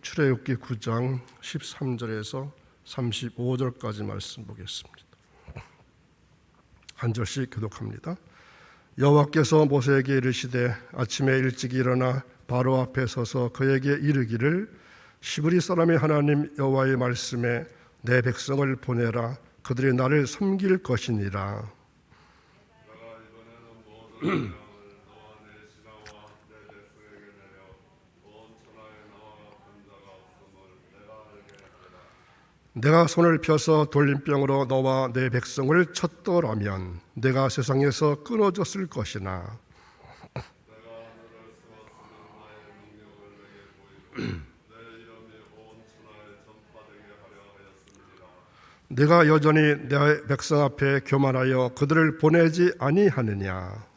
출애굽기 9장 13절에서 35절까지 말씀 보겠습니다. 한 절씩 교독합니다. 여호와께서 모세에게 이르시되 아침에 일찍 일어나 바로 앞에 서서 그에게 이르기를 시브리 사람의 하나님 여호와의 말씀에 내 백성을 보내라. 그들이 나를 섬길 것이니라. 내가 손을 펴서 돌림병으로 너와 내 백성을 쳤더라면 내가 세상에서 끊어졌을 것이나 내가 여전히 내 백성 앞에 교만하여 그들을 보내지 아니하느냐.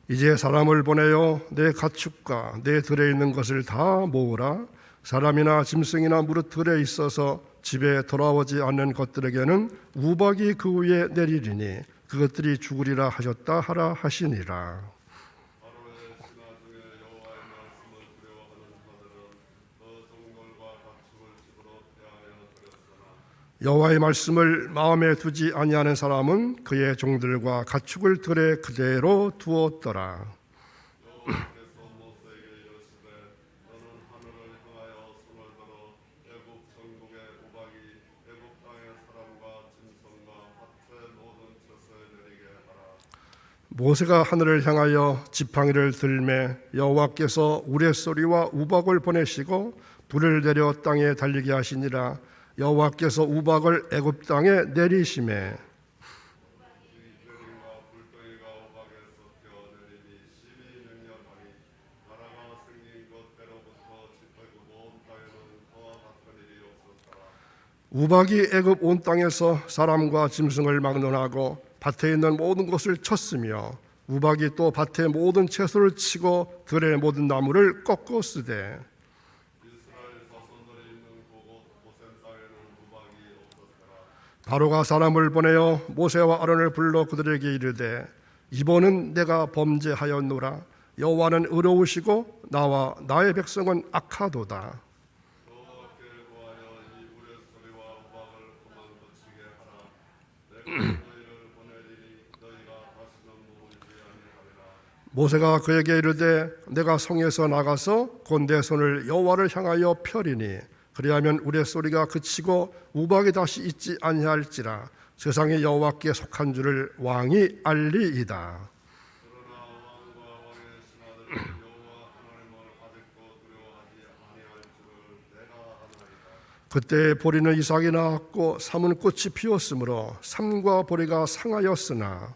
이제 사람을 보내어 내 가축과 내 들에 있는 것을 다 모으라. 사람이나 짐승이나 무릇 들에 있어서 집에 돌아오지 않는 것들에게는 우박이 그 위에 내리리니 그것들이 죽으리라 하셨다 하라 하시니라. 여호와의 말씀을 마음에 두지 아니하는 사람은 그의 종들과 가축을 들에 그대로 두었더라. 모세가 하늘을 향하여 지팡이를 들매 여호와께서 우레소리와 우박을 보내시고 불을 내려 땅에 달리게 하시니라. 여호와께서 우박을 애굽 땅에 내리시매 우박이 애굽 온 땅에서 사람과 짐승을 막론하고 밭에 있는 모든 것을 쳤으며 우박이 또 밭의 모든 채소를 치고 들의 모든 나무를 꺾었으되 바로가 사람을 보내어 모세와 아론을 불러 그들에게 이르되 이번은 내가 범죄하였노라. 여호와는 의로우시고 나와 나의 백성은 악하도다. 모세가 그에게 이르되 내가 성에서 나가서 곧 내 손을 여호와를 향하여 펴리니 그리하면 우레소리가 그치고 우박이 다시 있지 아니할지라. 세상에 여호와께 속한 줄을 왕이 알리이다. 그때 보리는 이삭이 나왔고 삼은 꽃이 피었으므로 삼과 보리가 상하였으나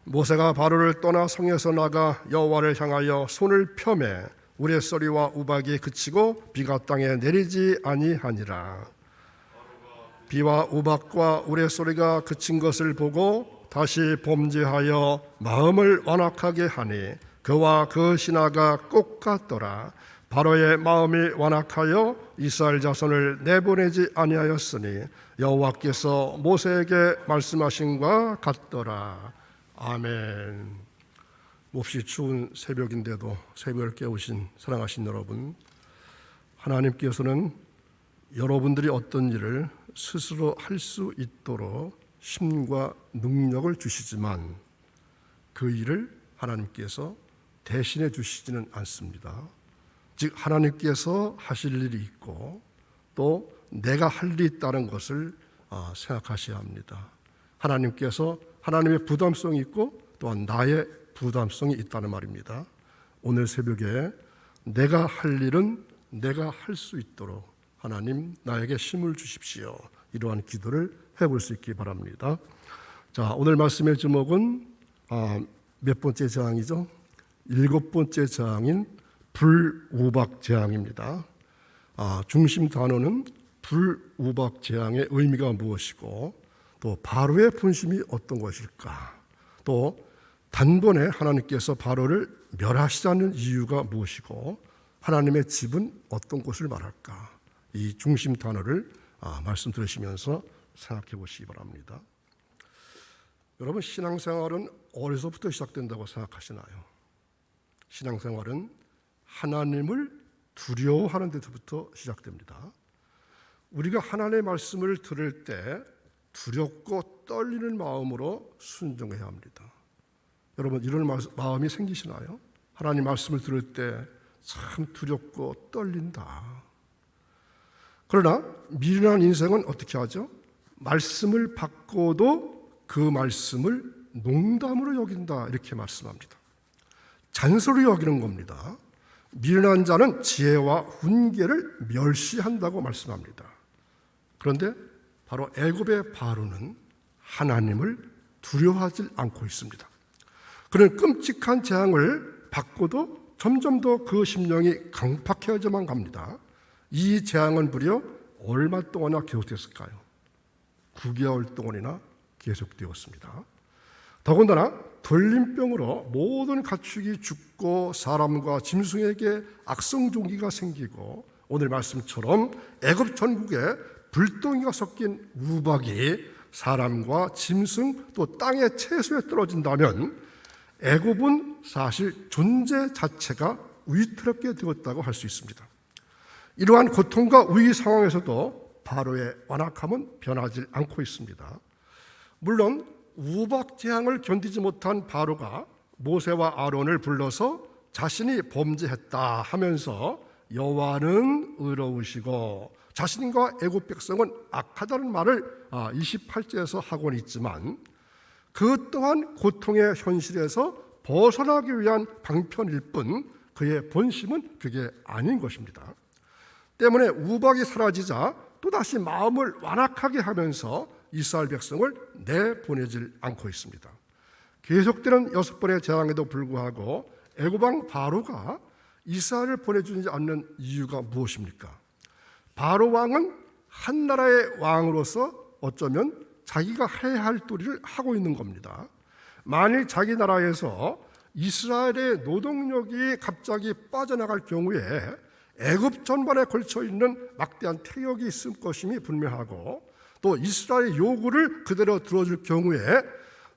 모세가 바로를 떠나 성에서 나가 여호와를 향하여 손을 펴매 우레소리와 우박이 그치고 비가 땅에 내리지 아니하니라. 비와 우박과 우레소리가 그친 것을 보고 다시 범죄하여 마음을 완악하게 하니 그와 그 신하가 꼭 같더라. 바로의 마음이 완악하여 이스라엘 자손을 내보내지 아니하였으니 여호와께서 모세에게 말씀하신과 같더라. 아멘. 몹시 추운 새벽인데도 새벽을 깨우신 사랑하신 여러분, 하나님께서는 여러분들이 어떤 일을 스스로 할 수 있도록 힘과 능력을 주시지만 그 일을 하나님께서 대신해 주시지는 않습니다. 즉 하나님께서 하실 일이 있고 또 내가 할 일이 있다는 것을 생각하셔야 합니다. 하나님께서 하나님의 부담성이 있고 또한 나의 부담성이 있다는 말입니다. 오늘 새벽에 내가 할 일은 내가 할 수 있도록 하나님 나에게 힘을 주십시오. 이러한 기도를 해볼 수 있기 바랍니다. 자, 오늘 말씀의 제목은 몇 번째 재앙이죠? 7번째 재앙인 불우박 재앙입니다. 중심 단어는 불우박 재앙의 의미가 무엇이고 또 바로의 분심이 어떤 것일까? 또 단번에 하나님께서 바로를 멸하시자는 이유가 무엇이고 하나님의 집은 어떤 곳을 말할까? 이 중심 단어를 말씀 들으시면서 생각해 보시기 바랍니다. 여러분, 신앙생활은 어디서부터 시작된다고 생각하시나요? 신앙생활은 하나님을 두려워하는 데서부터 시작됩니다. 우리가 하나님의 말씀을 들을 때 두렵고 떨리는 마음으로 순종해야 합니다. 여러분, 이런 마음이 생기시나요? 하나님 말씀을 들을 때 참 두렵고 떨린다. 그러나 미련한 인생은 어떻게 하죠? 말씀을 받고도 그 말씀을 농담으로 여긴다, 이렇게 말씀합니다. 잔소리로 여기는 겁니다. 미련한 자는 지혜와 훈계를 멸시한다고 말씀합니다. 그런데 바로 애굽의 바로는 하나님을 두려워하지 않고 있습니다. 그는 끔찍한 재앙을 받고도 점점 더 그 심령이 강팍해져만 갑니다. 이 재앙은 무려 얼마 동안이나 계속됐을까요? 9개월 동안이나 계속되었습니다. 더군다나 돌림병으로 모든 가축이 죽고 사람과 짐승에게 악성종기가 생기고 오늘 말씀처럼 애굽 전국에 불덩이가 섞인 우박이 사람과 짐승 또 땅의 채소에 떨어진다면 애굽은 사실 존재 자체가 위태롭게 되었다고 할 수 있습니다. 이러한 고통과 위기 상황에서도 바로의 완악함은 변하지 않고 있습니다. 물론 우박 재앙을 견디지 못한 바로가 모세와 아론을 불러서 자신이 범죄했다 하면서 여호와는 의로우시고 자신과 애굽 백성은 악하다는 말을 28절에서 하고는 있지만 그 또한 고통의 현실에서 벗어나기 위한 방편일 뿐 그의 본심은 그게 아닌 것입니다. 때문에 우박이 사라지자 또다시 마음을 완악하게 하면서 이스라엘 백성을 내보내질 않고 있습니다. 계속되는 6번의 재앙에도 불구하고 애굽 왕 바로가 이스라엘을 보내주지 않는 이유가 무엇입니까? 바로 왕은 한 나라의 왕으로서 어쩌면 자기가 해야 할 도리를 하고 있는 겁니다. 만일 자기 나라에서 이스라엘의 노동력이 갑자기 빠져나갈 경우에 애굽 전반에 걸쳐 있는 막대한 태역이 있을 것임이 분명하고 또 이스라엘의 요구를 그대로 들어줄 경우에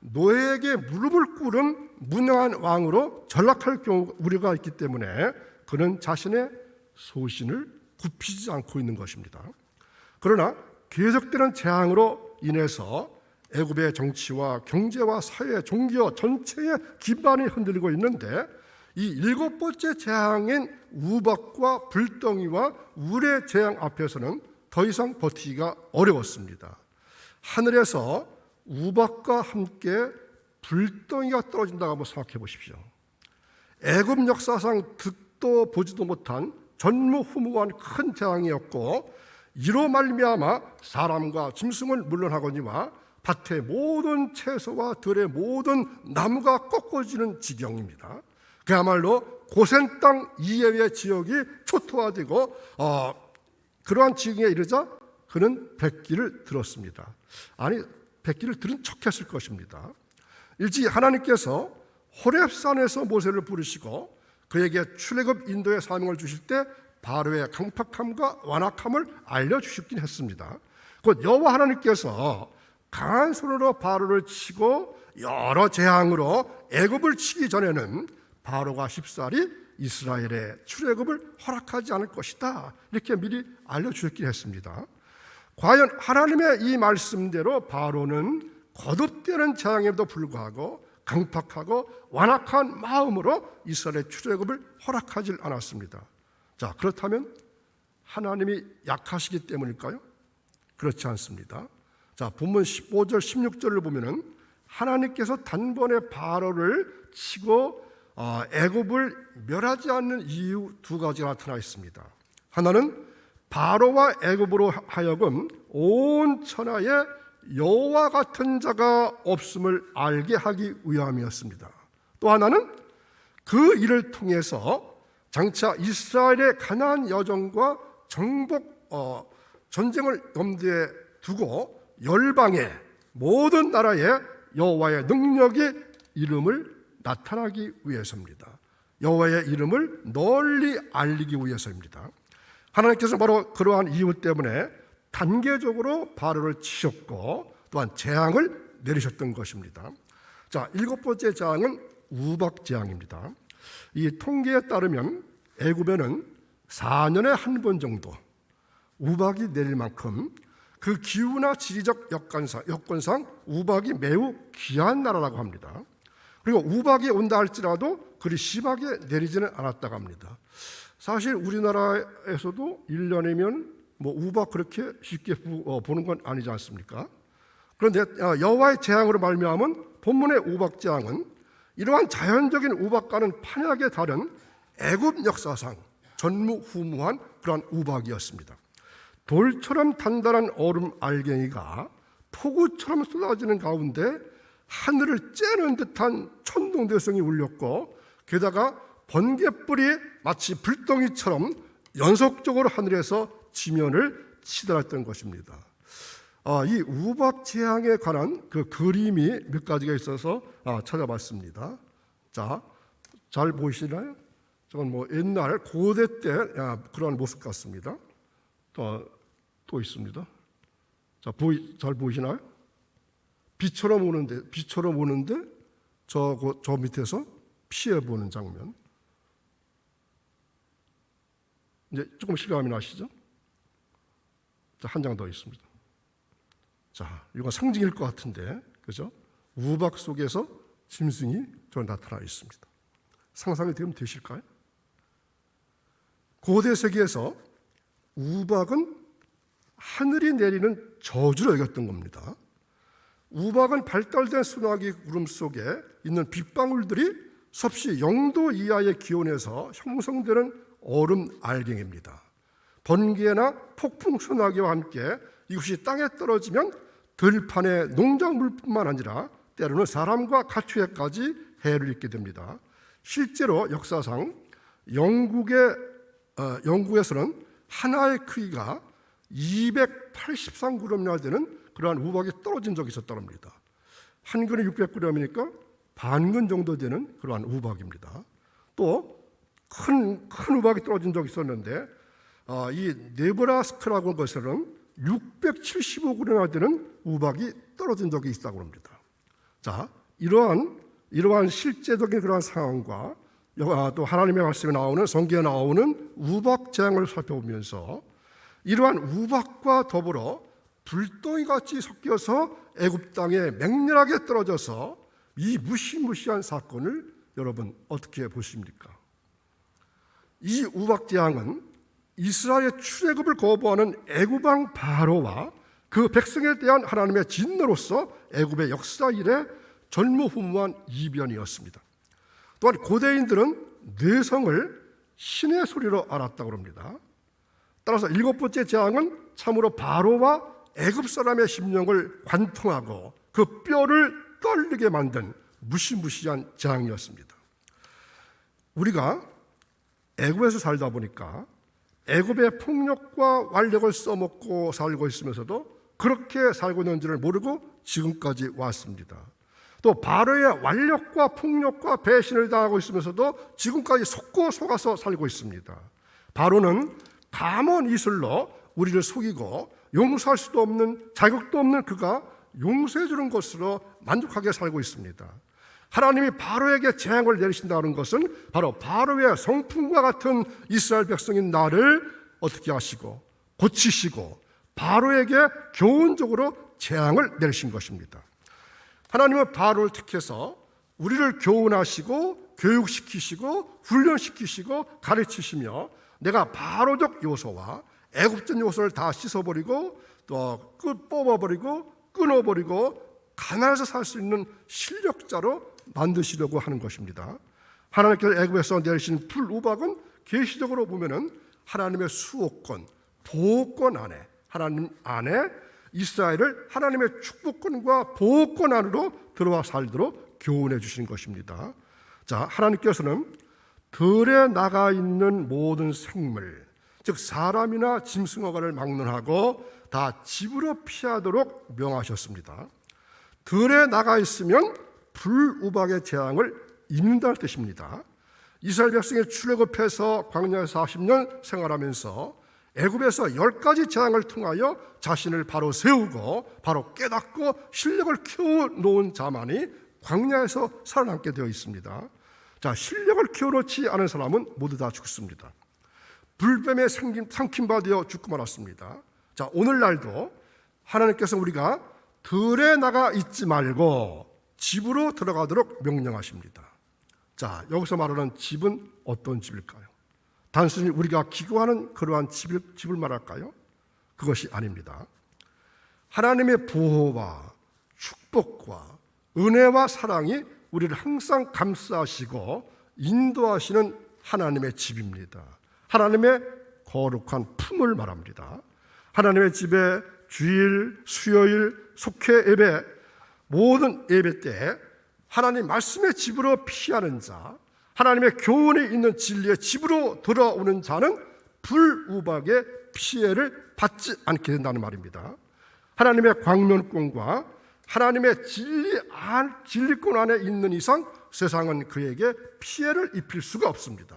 노예에게 무릎을 꿇은 무능한 왕으로 전락할 경우 우려가 있기 때문에 그는 자신의 소신을 굽히지 않고 있는 것입니다. 그러나 계속되는 재앙으로 인해서 애굽의 정치와 경제와 사회, 종교 전체의 기반이 흔들리고 있는데 이 7번째 재앙인 우박과 불덩이와 우레 재앙 앞에서는 더 이상 버티기가 어려웠습니다. 하늘에서 우박과 함께 불덩이가 떨어진다고 한번 생각해 보십시오. 애굽 역사상 듣도 보지도 못한 전무후무한 큰 재앙이었고 이로 말미암아 사람과 짐승은 물론하거니와 밭의 모든 채소와 들의 모든 나무가 꺾어지는 지경입니다. 그야말로 고센 땅 이외의 지역이 초토화되고 그러한 지경에 이르자 그는 백기를 들었습니다. 아니, 백기를 들은 척했을 것입니다. 일찍이 하나님께서 호렙산에서 모세를 부르시고 그에게 출애굽 인도의 사명을 주실 때 바로의 강팍함과 완악함을 알려주셨긴 했습니다. 곧 여호와 하나님께서 강한 손으로 바로를 치고 여러 재앙으로 애굽을 치기 전에는 바로가 쉽사리 이스라엘의 출애굽을 허락하지 않을 것이다, 이렇게 미리 알려주셨긴 했습니다. 과연 하나님의 이 말씀대로 바로는 거듭되는 재앙에도 불구하고 강팍하고 완악한 마음으로 이스라엘의 출애굽을 허락하지 않았습니다. 자, 그렇다면 하나님이 약하시기 때문일까요? 그렇지 않습니다. 자, 본문 15절 16절을 보면은 하나님께서 단번에 바로를 치고 애굽을 멸하지 않는 이유 두 가지가 나타나 있습니다. 하나는 바로와 애굽으로 하여금 온 천하에 여호와 같은 자가 없음을 알게 하기 위함이었습니다. 또 하나는 그 일을 통해서 장차 이스라엘의 가나안 여정과 정복 전쟁을 염두에 두고 열방의 모든 나라에 여호와의 능력이 이름을 나타나기 위해서입니다. 여호와의 이름을 널리 알리기 위해서입니다. 하나님께서 바로 그러한 이유 때문에 단계적으로 바로를 치셨고 또한 재앙을 내리셨던 것입니다. 자, 7번째 재앙은 우박 재앙입니다. 이 통계에 따르면 애굽에는 4년에 한 번 정도 우박이 내릴 만큼 그 기후나 지리적 여건상 우박이 매우 귀한 나라라고 합니다. 그리고 우박이 온다 할지라도 그리 심하게 내리지는 않았다고 합니다. 사실 우리나라에서도 1년이면 뭐 우박 그렇게 쉽게 보는 건 아니지 않습니까? 그런데 여호와의 재앙으로 말미암은 본문의 우박 재앙은 이러한 자연적인 우박과는 판이하게 다른 애굽 역사상 전무후무한 그러한 우박이었습니다. 돌처럼 단단한 얼음 알갱이가 폭우처럼 쏟아지는 가운데 하늘을 째는 듯한 천둥대성이 울렸고 게다가 번갯불이 마치 불덩이처럼 연속적으로 하늘에서 지면을 치달았던 것입니다. 이 우박 재앙에 관한 그 그림이 몇 가지가 있어서 찾아봤습니다. 자, 잘 보이시나요? 저건 뭐 옛날 고대 때 그런 모습 같습니다. 또 있습니다. 자, 잘 보이시나요? 비처럼 오는데 저 밑에서 피해 보는 장면. 이제 조금 실감이 나시죠? 자, 한 장 더 있습니다. 자, 이거 상징일 것 같은데, 그죠? 우박 속에서 짐승이 저 나타나 있습니다. 상상이 되실까요? 고대 세계에서 우박은 하늘이 내리는 저주로 여겼던 겁니다. 우박은 발달된 소나기 구름 속에 있는 빗방울들이 섭씨 0도 이하의 기온에서 형성되는 얼음 알갱이입니다. 번개나 폭풍 소나기와 함께 이것이 땅에 떨어지면 들판의 농작물뿐만 아니라 때로는 사람과 가축에까지 해를 입게 됩니다. 실제로 역사상 영국에서는 하나의 크기가 283g이나 되는 그러한 우박이 떨어진 적이 있었다고 합니다. 한 근이 600g이니까 반근 정도 되는 그러한 우박입니다. 또 큰 우박이 떨어진 적이 있었는데 이 네브라스카라고 하는 것에는 675g이나 되는 우박이 떨어진 적이 있다고 합니다. 자, 이러한 실제적인 그러한 상황과 또 하나님의 말씀에 나오는 성경에 나오는 우박 재앙을 살펴보면서 이러한 우박과 더불어 불덩이같이 섞여서 애굽 땅에 맹렬하게 떨어져서 이 무시무시한 사건을 여러분 어떻게 보십니까? 이 우박 재앙은 이스라엘의 출애굽을 거부하는 애굽 왕 바로와 그 백성에 대한 하나님의 진노로서 애굽의 역사 이래 전무후무한 이변이었습니다. 또한 고대인들은 뇌성을 신의 소리로 알았다고 합니다. 따라서 7번째 재앙은 참으로 바로와 애굽 사람의 심령을 관통하고 그 뼈를 떨리게 만든 무시무시한 재앙이었습니다. 우리가 애굽에서 살다 보니까 애굽의 폭력과 완력을 써먹고 살고 있으면서도 그렇게 살고 있는지를 모르고 지금까지 왔습니다. 또 바로의 완력과 폭력과 배신을 당하고 있으면서도 지금까지 속고 속아서 살고 있습니다. 바로는 감언 이슬로 우리를 속이고 용서할 수도 없는 자격도 없는 그가 용서해 주는 것으로 만족하게 살고 있습니다. 하나님이 바로에게 재앙을 내리신다는 것은 바로 바로의 성품과 같은 이스라엘 백성인 나를 어떻게 하시고 고치시고 바로에게 교훈적으로 재앙을 내리신 것입니다. 하나님은 바로를 택해서 우리를 교훈하시고 교육시키시고 훈련시키시고 가르치시며 내가 바로적 요소와 애굽전 요소를 다 씻어버리고 또 뽑아버리고 끊어버리고 가난해서 살 수 있는 실력자로 만드시려고 하는 것입니다. 하나님께서 애굽에서 내리신 풀우박은 계시적으로 보면은 하나님의 수호권, 보호권 안에 하나님 안에 이스라엘을 하나님의 축복권과 보호권 안으로 들어와 살도록 교훈해 주신 것입니다. 자, 하나님께서는 들에 나가 있는 모든 생물, 즉 사람이나 짐승어가를 막론하고 다 집으로 피하도록 명하셨습니다. 들에 나가 있으면 불우박의 재앙을 입는다는 뜻입니다. 이스라엘 백성이 출애굽해서 광야에서 40년 생활하면서 애굽에서 10가지 재앙을 통하여 자신을 바로 세우고 바로 깨닫고 실력을 키워놓은 자만이 광야에서 살아남게 되어 있습니다. 자, 실력을 키워놓지 않은 사람은 모두 다 죽습니다. 불뱀에 삼킴바 되어 죽고 말았습니다. 자, 오늘날도 하나님께서 우리가 들에 나가 있지 말고 집으로 들어가도록 명령하십니다. 자, 여기서 말하는 집은 어떤 집일까요? 단순히 우리가 기거하는 그러한 집을 말할까요? 그것이 아닙니다. 하나님의 보호와 축복과 은혜와 사랑이 우리를 항상 감싸시고 인도하시는 하나님의 집입니다. 하나님의 거룩한 품을 말합니다. 하나님의 집에 주일, 수요일, 속회 예배, 모든 예배 때 하나님 말씀의 집으로 피하는 자, 하나님의 교훈이 있는 진리의 집으로 돌아오는 자는 불우박의 피해를 받지 않게 된다는 말입니다. 하나님의 광명권과 하나님의 진리권 안에 있는 이상 세상은 그에게 피해를 입힐 수가 없습니다.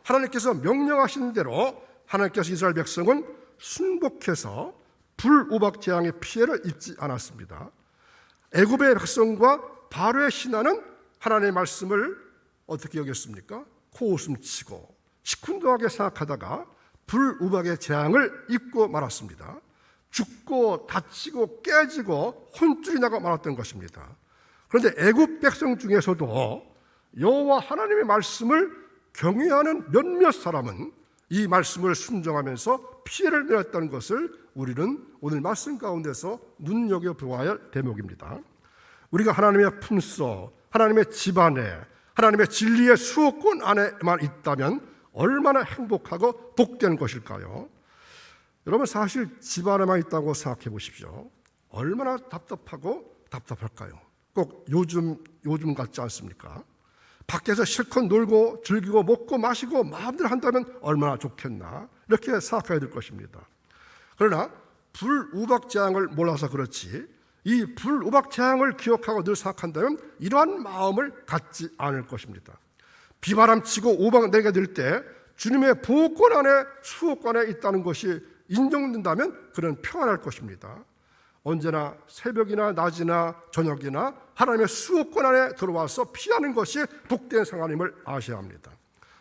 하나님께서 명령하신 대로 하나님께서 이스라엘 백성은 순복해서 불우박 재앙의 피해를 입지 않았습니다. 애굽의 백성과 바로의 신하는 하나님의 말씀을 어떻게 여겼습니까? 코웃음치고 시큰둥하게 생각하다가 불우박의 재앙을 입고 말았습니다. 죽고 다치고 깨지고 혼쭐이 나고 말았던 것입니다. 그런데 애굽 백성 중에서도 여호와 하나님의 말씀을 경외하는 몇몇 사람은 이 말씀을 순종하면서 피해를 내었다는 것을 우리는 오늘 말씀 가운데서 눈여겨보아야 할 대목입니다. 우리가 하나님의 품속, 하나님의 집 안에, 하나님의 진리의 수호권 안에만 있다면 얼마나 행복하고 복된 것일까요? 여러분, 사실 집 안에만 있다고 생각해 보십시오. 얼마나 답답하고 답답할까요? 꼭 요즘 같지 않습니까? 밖에서 실컷 놀고 즐기고 먹고 마시고 마음대로 한다면 얼마나 좋겠나, 이렇게 생각해야 될 것입니다. 그러나 불우박 재앙을 몰라서 그렇지 이 불우박 재앙을 기억하고 늘 생각한다면 이러한 마음을 갖지 않을 것입니다. 비바람치고 우박 내게 될 때 주님의 보호권 안에 수호권 안에 있다는 것이 인정된다면 그는 평안할 것입니다. 언제나 새벽이나 낮이나 저녁이나 하나님의 수호권 안에 들어와서 피하는 것이 복된 생활임을 아셔야 합니다.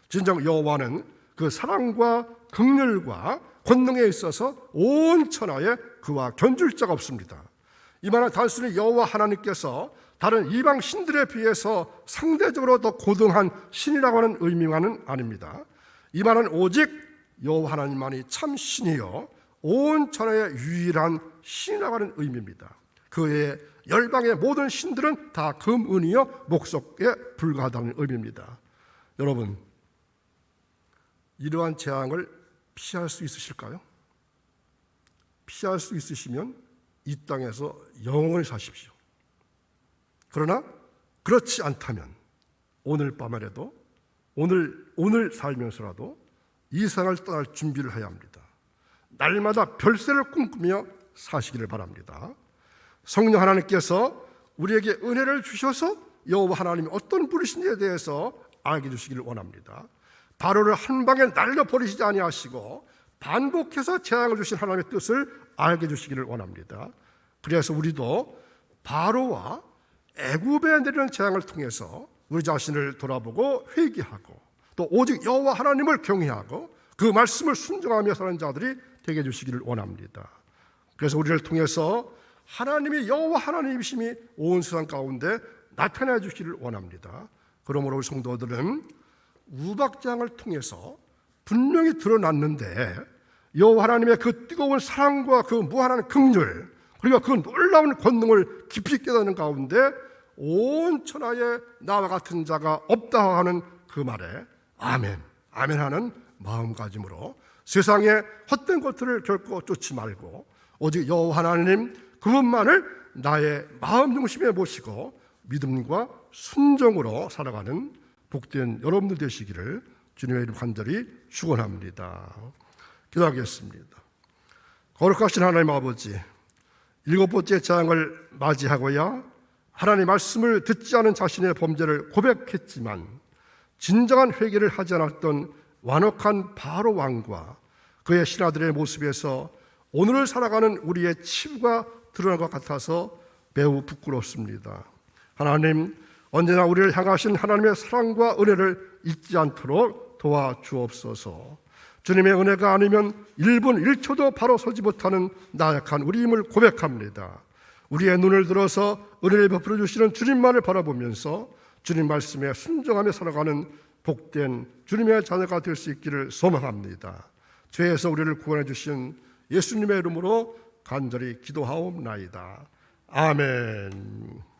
진정 여호와는 그 사랑과 긍휼과 권능에 있어서 온 천하에 그와 견줄 자가 없습니다. 이 말은 단순히 여호와 하나님께서 다른 이방 신들에 비해서 상대적으로 더 고등한 신이라고 하는 의미만은 아닙니다. 이 말은 오직 여호와 하나님만이 참 신이요 온 천하의 유일한 신이라고 하는 의미입니다. 그의 열방의 모든 신들은 다 금은이요 목석에 불과하다는 의미입니다. 여러분, 이러한 재앙을 피할 수 있으실까요? 피할 수 있으시면 이 땅에서 영원히 사십시오. 그러나 그렇지 않다면 오늘 밤에라도 오늘 살면서라도 이 세상을 떠날 준비를 해야 합니다. 날마다 별세를 꿈꾸며 사시기를 바랍니다. 성령 하나님께서 우리에게 은혜를 주셔서 여호와 하나님이 어떤 분이신지에 대해서 알게 해주시기를 원합니다. 바로를 한 방에 날려버리시지 아니하시고 반복해서 재앙을 주신 하나님의 뜻을 알게 해주시기를 원합니다. 그래서 우리도 바로와 애굽에 내리는 재앙을 통해서 우리 자신을 돌아보고 회개하고 또 오직 여호와 하나님을 경외하고 그 말씀을 순종하며 사는 자들이 되게 해주시기를 원합니다. 그래서 우리를 통해서 하나님이 여호와 하나님이심이 온 세상 가운데 나타내 주시기를 원합니다. 그러므로 우리 성도들은 우박장을 통해서 분명히 드러났는데 여호와 하나님의 그 뜨거운 사랑과 그 무한한 긍휼 그리고 그 놀라운 권능을 깊이 깨닫는 가운데 온 천하에 나와 같은 자가 없다 하는 그 말에 아멘, 아멘 하는 마음가짐으로 세상의 헛된 것들을 결코 쫓지 말고 오직 여호와 하나님 그분만을 나의 마음 중심에 모시고 믿음과 순종으로 살아가는 복된 여러분들 되시기를 주님의 이름 간절히 축원합니다. 기도하겠습니다. 거룩하신 하나님 아버지, 7번째 재앙을 맞이하고야 하나님 말씀을 듣지 않은 자신의 범죄를 고백했지만 진정한 회개를 하지 않았던 완악한 바로 왕과 그의 신하들의 모습에서 오늘을 살아가는 우리의 치부가 드러난 것 같아서 매우 부끄럽습니다. 하나님, 언제나 우리를 향하신 하나님의 사랑과 은혜를 잊지 않도록 도와주옵소서. 주님의 은혜가 아니면 1분 1초도 바로 서지 못하는 나약한 우리임을 고백합니다. 우리의 눈을 들어서 은혜를 베풀어 주시는 주님만을 바라보면서 주님 말씀에 순종하며 살아가는 복된 주님의 자녀가 될 수 있기를 소망합니다. 죄에서 우리를 구원해 주신 예수님의 이름으로 간절히 기도하옵나이다. 아멘.